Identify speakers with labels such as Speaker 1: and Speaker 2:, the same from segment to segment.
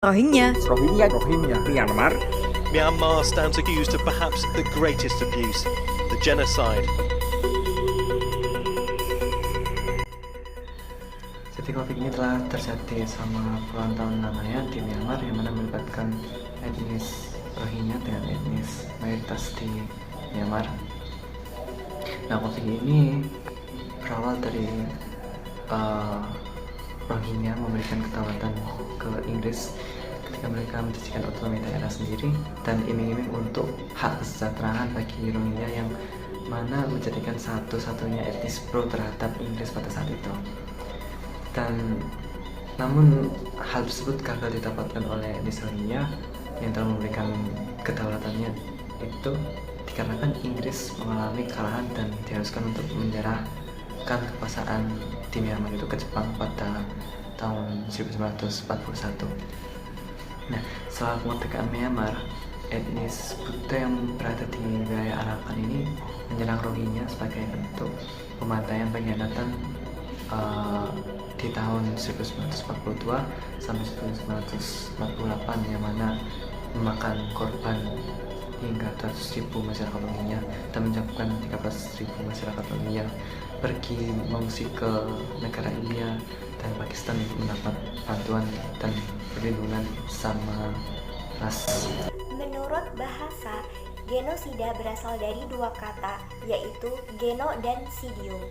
Speaker 1: Rohingya, Myanmar.
Speaker 2: Myanmar stands accused of perhaps the greatest abuse, the genocide.
Speaker 3: Jadi konflik ini telah terjadi selama puluhan tahun lamanya di Myanmar, yang mana melibatkan etnis Rohingya dengan etnis mayoritas di Myanmar. Nah, konflik ini berawal dari Rohingya memberikan kedaulatan ke Inggris ketika mereka menjadikan otonomi daerah sendiri dan iming-iming untuk hak kesejahteraan bagi Rohingya yang mana menjadikan satu-satunya etnis pro terhadap Inggris pada saat itu. Dan namun hal tersebut gagal didapatkan oleh etnis Rohingya yang telah memberikan kedaulatannya itu dikarenakan Inggris mengalami kekalahan dan diharuskan untuk menyerahkan kekuasaan di Myanmar itu ke Jepang pada tahun 1941. Nah, setelah kemerdekaan Myanmar, etnis Buddha yang berada di wilayah Arakan ini menyerang Rohingya sebagai bentuk pembantaian pengkhianatan di tahun 1942 sampai 1948, yang mana memakan korban hingga 200.000 masyarakat Rohingya dan menyebabkan 13.000 masyarakat Rohingya pergi mengungsi ke negara India dan Pakistan untuk mendapat bantuan dan perlindungan sama ras.
Speaker 4: Menurut bahasa, genosida berasal dari dua kata, yaitu geno dan sidium.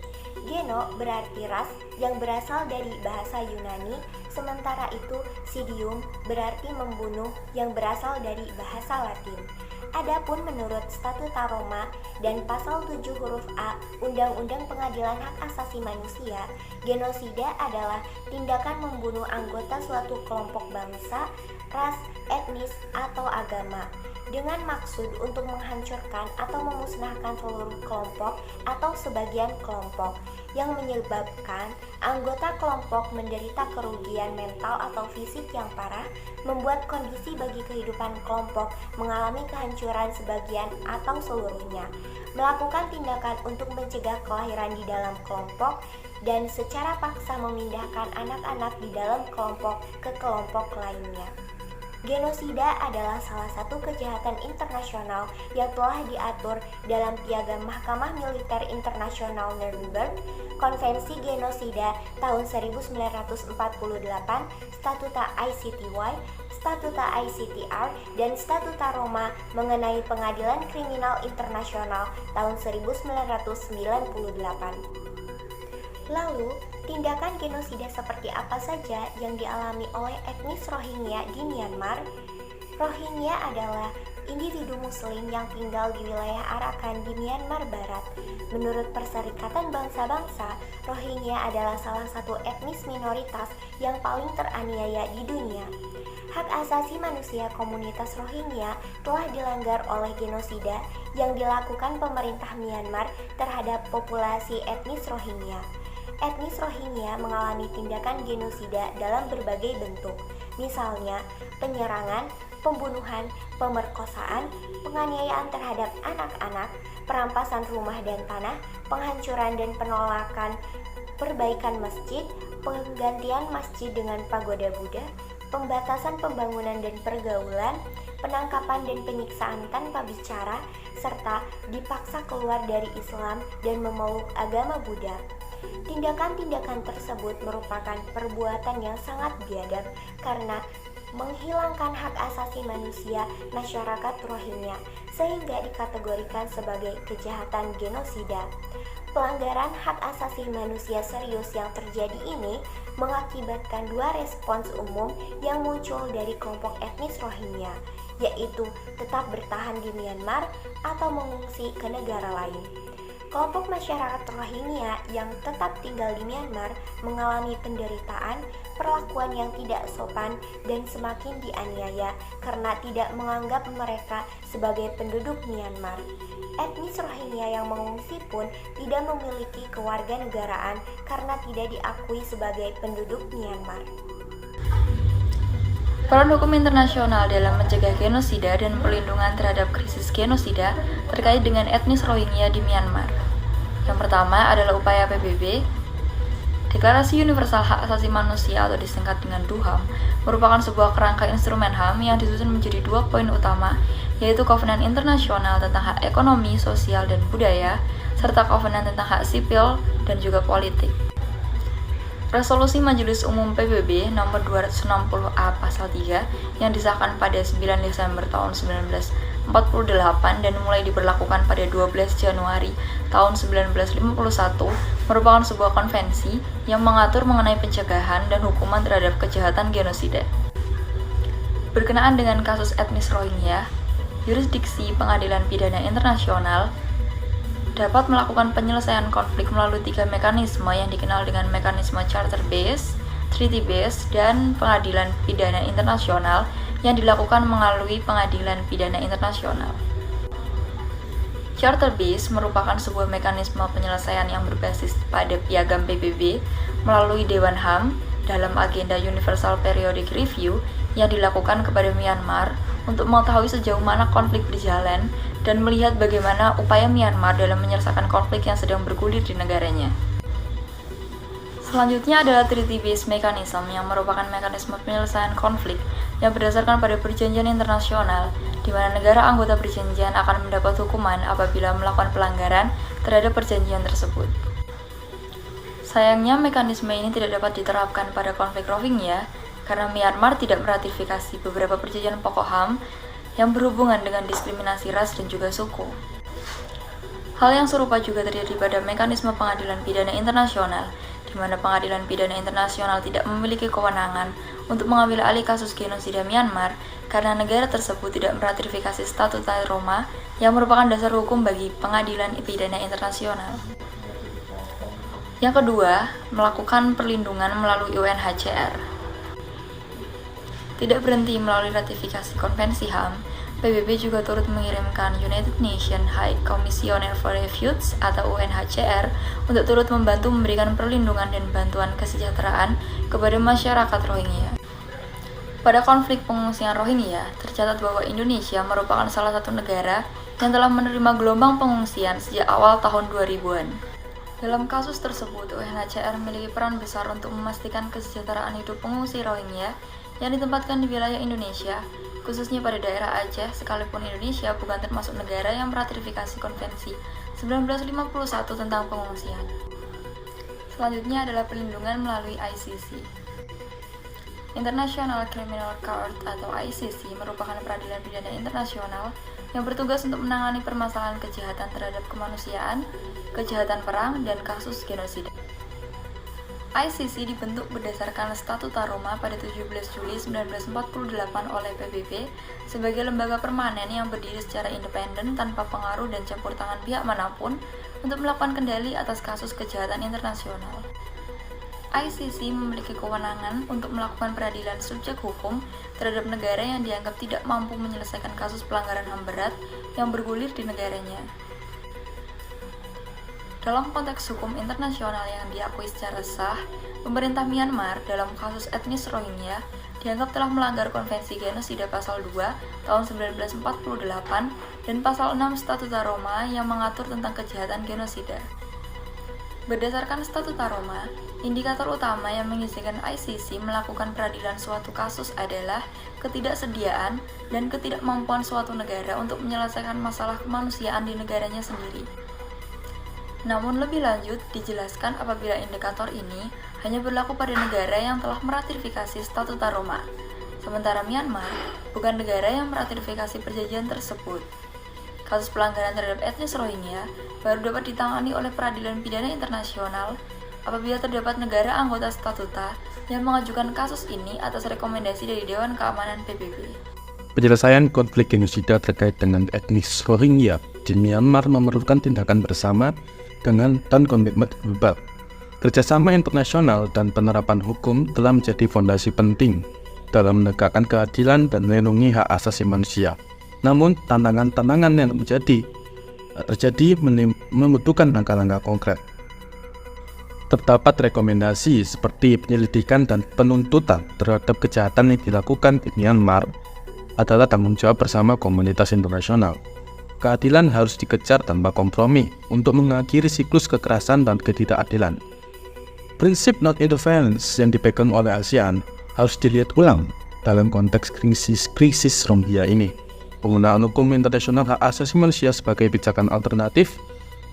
Speaker 4: Geno berarti ras yang berasal dari bahasa Yunani, sementara itu sidium berarti membunuh yang berasal dari bahasa Latin. Adapun menurut Statuta Roma dan pasal 7 huruf A Undang-Undang Pengadilan Hak Asasi Manusia, genosida adalah tindakan membunuh anggota suatu kelompok bangsa, ras, etnis, atau agama dengan maksud untuk menghancurkan atau memusnahkan seluruh kelompok atau sebagian kelompok yang menyebabkan anggota kelompok menderita kerugian mental atau fisik yang parah, membuat kondisi bagi kehidupan kelompok mengalami kehancuran sebagian atau seluruhnya, melakukan tindakan untuk mencegah kelahiran di dalam kelompok, dan secara paksa memindahkan anak-anak di dalam kelompok ke kelompok lainnya. Genosida adalah salah satu kejahatan internasional yang telah diatur dalam Piagam Mahkamah Militer Internasional Nuremberg, Konvensi Genosida tahun 1948, Statuta ICTY, Statuta ICTR, dan Statuta Roma mengenai Pengadilan Kriminal Internasional tahun 1998. Lalu, tindakan genosida seperti apa saja yang dialami oleh etnis Rohingya di Myanmar? Rohingya adalah individu muslim yang tinggal di wilayah Arakan di Myanmar Barat. Menurut Perserikatan Bangsa-Bangsa, Rohingya adalah salah satu etnis minoritas yang paling teraniaya di dunia. Hak asasi manusia komunitas Rohingya telah dilanggar oleh genosida yang dilakukan pemerintah Myanmar terhadap populasi etnis Rohingya. Etnis Rohingya mengalami tindakan genosida dalam berbagai bentuk, misalnya penyerangan, pembunuhan, pemerkosaan, penganiayaan terhadap anak-anak, perampasan rumah dan tanah, penghancuran dan penolakan perbaikan masjid, penggantian masjid dengan pagoda Buddha, pembatasan pembangunan dan pergaulan, penangkapan dan penyiksaan tanpa bicara, serta dipaksa keluar dari Islam dan memeluk agama Buddha. Tindakan-tindakan tersebut merupakan perbuatan yang sangat biadab karena menghilangkan hak asasi manusia masyarakat Rohingya, sehingga dikategorikan sebagai kejahatan genosida. Pelanggaran hak asasi manusia serius yang terjadi ini mengakibatkan dua respons umum yang muncul dari kelompok etnis Rohingya, yaitu tetap bertahan di Myanmar atau mengungsi ke negara lain. Kelompok masyarakat Rohingya yang tetap tinggal di Myanmar mengalami penderitaan, perlakuan yang tidak sopan, dan semakin dianiaya karena tidak menganggap mereka sebagai penduduk Myanmar. Etnis Rohingya yang mengungsi pun tidak memiliki kewarganegaraan karena tidak diakui sebagai penduduk Myanmar.
Speaker 5: Peran hukum internasional dalam mencegah genosida dan perlindungan terhadap krisis genosida terkait dengan etnis Rohingya di Myanmar. Yang pertama adalah upaya PBB. Deklarasi Universal Hak Asasi Manusia atau disingkat dengan DUHAM merupakan sebuah kerangka instrumen HAM yang disusun menjadi 2 poin utama, yaitu Kovenan Internasional tentang hak ekonomi, sosial, dan budaya, serta Kovenan tentang hak sipil dan juga politik. Resolusi Majelis Umum PBB nomor 260A pasal 3 yang disahkan pada 9 Desember tahun 1948 dan mulai diberlakukan pada 12 Januari tahun 1951 merupakan sebuah konvensi yang mengatur mengenai pencegahan dan hukuman terhadap kejahatan genosida. Berkenaan dengan kasus etnis Rohingya, yurisdiksi Pengadilan Pidana Internasional dapat melakukan penyelesaian konflik melalui 3 mekanisme yang dikenal dengan mekanisme charter-based, treaty-based, dan pengadilan pidana internasional yang dilakukan melalui pengadilan pidana internasional. Charter-based merupakan sebuah mekanisme penyelesaian yang berbasis pada piagam PBB melalui Dewan HAM dalam agenda Universal Periodic Review yang dilakukan kepada Myanmar untuk mengetahui sejauh mana konflik berjalan dan melihat bagaimana upaya Myanmar dalam menyelesaikan konflik yang sedang bergulir di negaranya. Selanjutnya adalah Treaty-Based Mechanism yang merupakan mekanisme penyelesaian konflik yang berdasarkan pada perjanjian internasional, di mana negara anggota perjanjian akan mendapat hukuman apabila melakukan pelanggaran terhadap perjanjian tersebut. Sayangnya, mekanisme ini tidak dapat diterapkan pada konflik Rohingya karena Myanmar tidak meratifikasi beberapa perjanjian pokok HAM yang berhubungan dengan diskriminasi ras dan juga suku. Hal yang serupa juga terjadi pada mekanisme pengadilan pidana internasional, di mana pengadilan pidana internasional tidak memiliki kewenangan untuk mengambil alih kasus genosida Myanmar karena negara tersebut tidak meratifikasi Statuta Roma yang merupakan dasar hukum bagi pengadilan pidana internasional. Yang kedua, melakukan perlindungan melalui UNHCR. Tidak berhenti melalui ratifikasi konvensi HAM, PBB juga turut mengirimkan United Nations High Commissioner for Refugees atau UNHCR untuk turut membantu memberikan perlindungan dan bantuan kesejahteraan kepada masyarakat Rohingya. Pada konflik pengungsian Rohingya, tercatat bahwa Indonesia merupakan salah satu negara yang telah menerima gelombang pengungsian sejak awal tahun 2000-an. Dalam kasus tersebut, UNHCR memiliki peran besar untuk memastikan kesejahteraan hidup pengungsi Rohingya yang ditempatkan di wilayah Indonesia, khususnya pada daerah Aceh, sekalipun Indonesia bukan termasuk negara yang meratifikasi Konvensi 1951 tentang pengungsian. Selanjutnya adalah perlindungan melalui ICC. International Criminal Court atau ICC merupakan peradilan pidana internasional yang bertugas untuk menangani permasalahan kejahatan terhadap kemanusiaan, kejahatan perang, dan kasus genosida. ICC dibentuk berdasarkan Statuta Roma pada 17 Juli 1948 oleh PBB sebagai lembaga permanen yang berdiri secara independen tanpa pengaruh dan campur tangan pihak manapun untuk melakukan kendali atas kasus kejahatan internasional. ICC memiliki kewenangan untuk melakukan peradilan subjek hukum terhadap negara yang dianggap tidak mampu menyelesaikan kasus pelanggaran HAM berat yang bergulir di negaranya. Dalam konteks hukum internasional yang diakui secara sah, pemerintah Myanmar dalam kasus etnis Rohingya dianggap telah melanggar Konvensi Genosida Pasal 2 tahun 1948 dan Pasal 6 Statuta Roma yang mengatur tentang kejahatan genosida. Berdasarkan Statuta Roma, indikator utama yang mengizinkan ICC melakukan peradilan suatu kasus adalah ketidaksediaan dan ketidakmampuan suatu negara untuk menyelesaikan masalah kemanusiaan di negaranya sendiri. Namun lebih lanjut, dijelaskan apabila indikator ini hanya berlaku pada negara yang telah meratifikasi Statuta Roma, sementara Myanmar bukan negara yang meratifikasi perjanjian tersebut. Kasus pelanggaran terhadap etnis Rohingya baru dapat ditangani oleh peradilan pidana internasional apabila terdapat negara anggota Statuta yang mengajukan kasus ini atas rekomendasi dari Dewan Keamanan PBB.
Speaker 1: Penyelesaian konflik genosida terkait dengan etnis Rohingya di Myanmar memerlukan tindakan bersama dan komitmen global. Kerjasama internasional dan penerapan hukum telah menjadi fondasi penting dalam menegakkan keadilan dan melindungi hak asasi manusia. Namun, tantangan-tantangan yang terjadi membutuhkan langkah-langkah konkret. Terdapat rekomendasi seperti penyelidikan dan penuntutan terhadap kejahatan yang dilakukan di Myanmar adalah tanggung jawab bersama komunitas internasional. Keadilan harus dikejar tanpa kompromi untuk mengakhiri siklus kekerasan dan ketidakadilan. Prinsip non-interference yang dipegang oleh ASEAN harus dilihat ulang dalam konteks krisis Rohingya ini. Penggunaan hukum internasional hak asasi manusia sebagai pijakan alternatif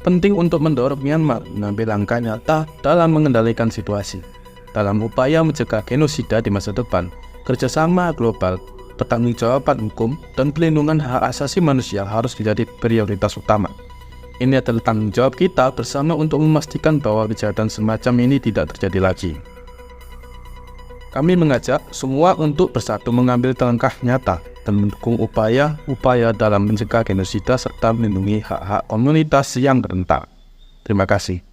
Speaker 1: penting untuk mendorong Myanmar mengambil langkah nyata dalam mengendalikan situasi. Dalam upaya mencegah genosida di masa depan, kerjasama global, pertanggungjawaban hukum, dan pelindungan hak asasi manusia harus menjadi prioritas utama. Ini adalah tanggung jawab kita bersama untuk memastikan bahwa kejahatan semacam ini tidak terjadi lagi. Kami mengajak semua untuk bersatu mengambil langkah nyata dan mendukung upaya-upaya dalam mencegah genosida serta melindungi hak-hak komunitas yang rentan. Terima kasih.